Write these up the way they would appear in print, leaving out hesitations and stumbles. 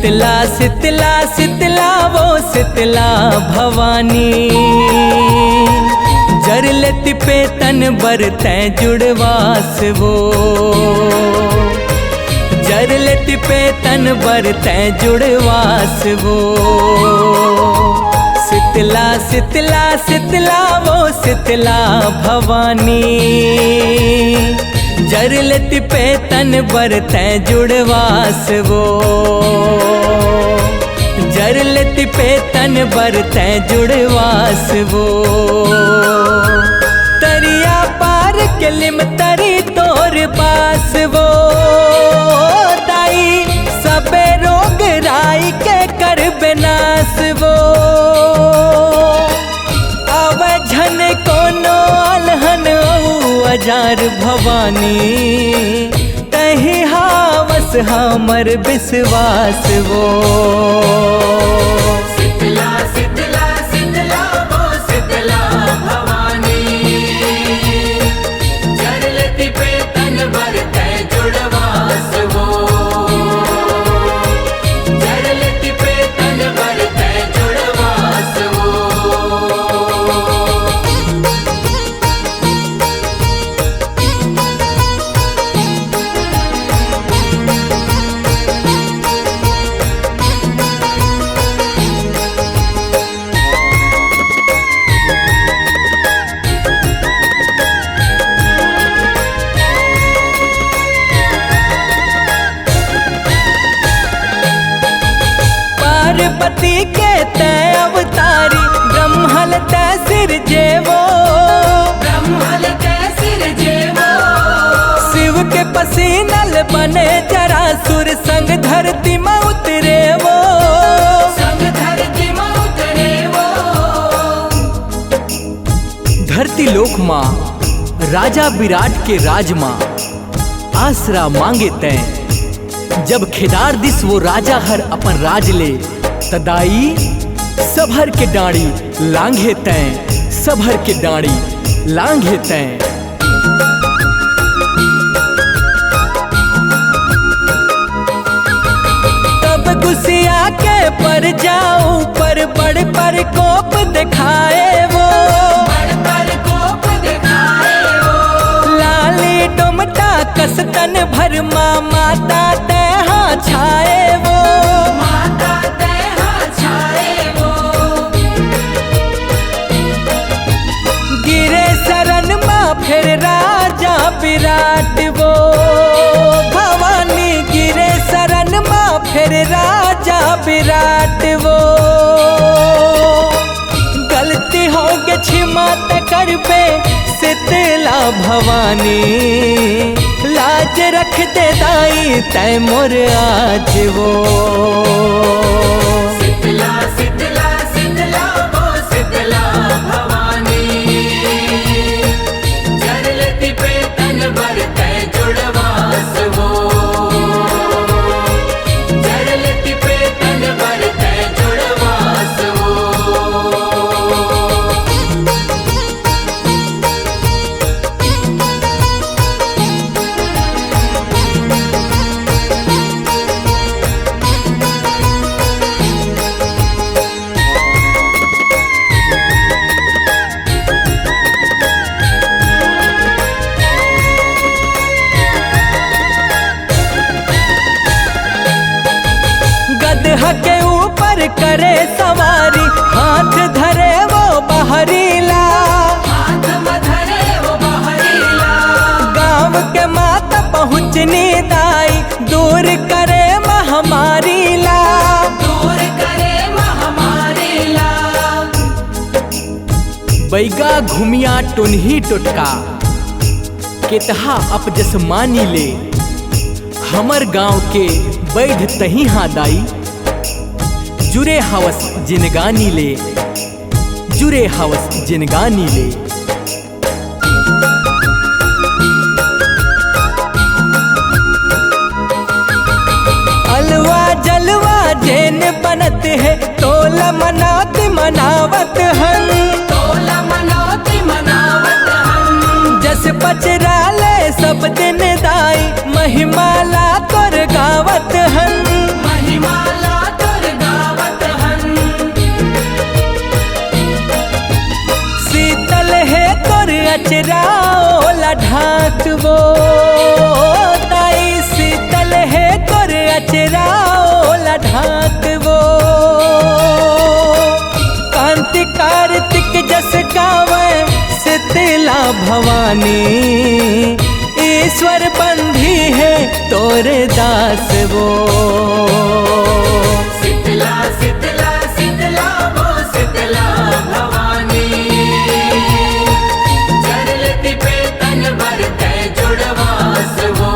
शीतला शीतला शीतला वो शीतला भवानी, जर लेती पे तन बरते जुड़वास वो, जर लेती पे तन बरते जुड़वास वो। शीतला शीतला शीतला वो शीतला भवानी, जर लेती पे तन बरते जुड़वास वो, जर लेती पे तन बरते जुड़वास वो। तरिया पार के लिम तरी तोर पास वो, ताई सबे रोग राई के कर बेनास वो। अवझन कोनो अलहन अजार भवानी, तही हावस हमर विश्वास वो। शीतला शीतला शीतला वो शीतला भवानी, जर लेती पे तन बरते जुड़वास वो, जर लेती पे तन बरते जुड़वास वो। पार्वती के तय अवतारी, ब्रह्मल तय सिर जेवो, ब्रह्मल तय सिर जेवो। शिव के पसीनल बने जरासुर, संग धरती में उतरे वो, संग धरती में उतरे वो। धरती लोक माँ राजा विराट के राज माँ, आसरा मांगे तय। जब खेदार दिस वो राजा हर अपन राज ले, तदाई सबहर के डाड़ी लांघे तैं, सबहर के डाड़ी लांघे तैं। तब गुस्सिया के पर जाऊं पर बड़ कोप दिखाए वो, बड़ कोप दिखाए वो। लाली डुमटा कस तन भर माता तैहा छाए वो, माता तैहा छाए वो। गिरे शरण माँ फिर राजा विराट वो, भवानी गिरे शरण माँ फिर राजा विराट वो। गलती होगे क्षमा त करबे शीतला भवानी, लाज रख दे दाई तै मोर आज वो। शीतला शीतला शीतला वो शीतला भवानी, जर लेती पे तन बरते जुड़वास वो, जर लेती पे तन बरते जुड़वास वो। गदहा के ऊपर करे सवारी, हाथ धरे वो बहरीला, हाथ में धरे वो बहरीला। गाँव के माता पहुँचनी दाई, दूर करे महामारी ला, दूर करे महामारी ला। बैगा घुमिया टुनही टोटका, केतहा अपजस मानी ले, हमर गाँव के बैध तही हाँ दाई, जुरे हवस जिनगानी ले, जुरे हवस जिनगानी ले। अलवा जलवा जैन बनत है, तोला मनात मनावत हन, तोला मनावत मनावत हन। जस पचरा ले सब दिन दाई, महिमाला तोर गावत हन, महिमाला अचराओला ढाक वो ताई शीतल है तोर अचराओला ढाक वो कांति कार्तिक जस गावे शीतला भवानी ईश्वर बंधी है तोरे दास वो शीतला शीतला शीतला वो शीतला भवानी जरलती पे तन भरते जुड़वास वो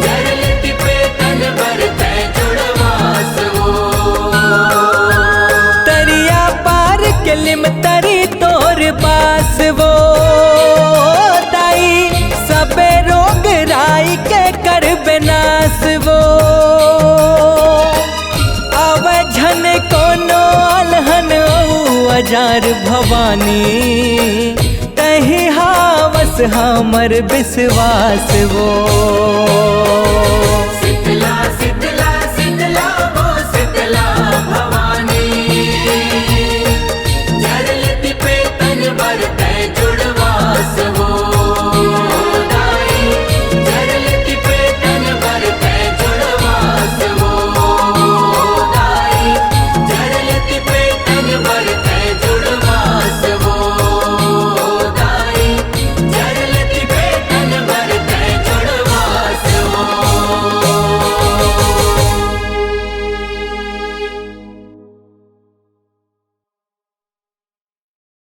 जरलती पे तन भरते जुड़वास वो तरिया पार के लिम तरी तोर पास वो ताई सबे रोग राई के कर बेनास वो अवझन कोनो अलहन अजार भवानी कहीं हावस हमर विश्वास वो